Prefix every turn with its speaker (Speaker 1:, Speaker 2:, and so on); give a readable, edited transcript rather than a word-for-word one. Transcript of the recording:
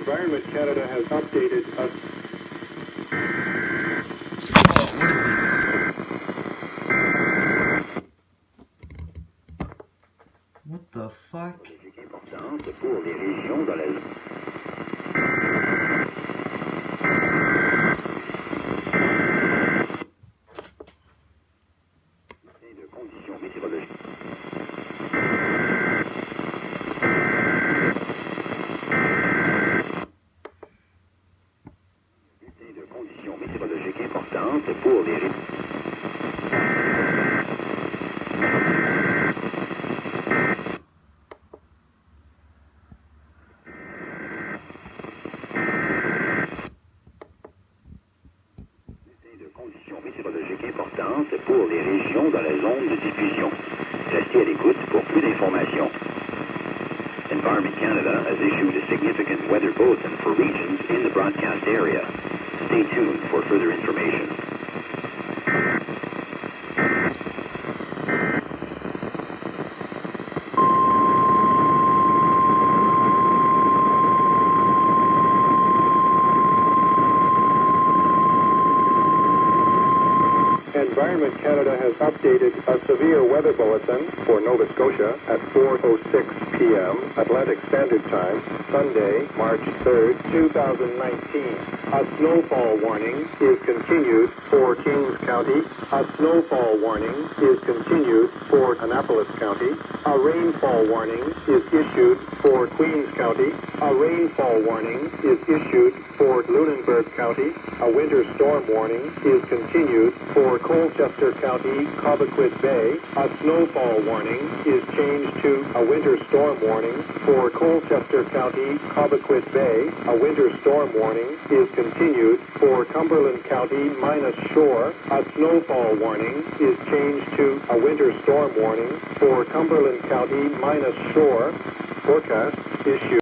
Speaker 1: Environment Canada has updated us.
Speaker 2: Oh, what is this? What the fuck?
Speaker 3: Pour les régions dans la de conditions météorologiques. De conditions météorologiques importantes pour les régions. Conditions météorologiques importantes pour les régions dans la zone de diffusion. Restez à l'écoute pour plus d'informations. Environment Canada has issued a significant weather bulletin for regions in the broadcast area. Stay tuned for further information.
Speaker 1: Environment Canada has updated a severe weather bulletin for Nova Scotia at 4:06 p.m. Atlantic Standard Time, Sunday, March 3rd, 2019. A snowfall warning is continued for Kings County. A snowfall warning is continued for Annapolis County. A rainfall warning is issued for Queens County. A rainfall warning is issued for Lunenburg County. A winter storm warning is continued for Colchester County, Cobequid Bay. A snowfall warning is changed to a winter storm warning for Colchester County, Cobequid Bay. A winter storm warning is continued for Cumberland County minus shore. A snowfall warning is changed to a winter storm warning for Cumberland County minus shore. Forecast issued.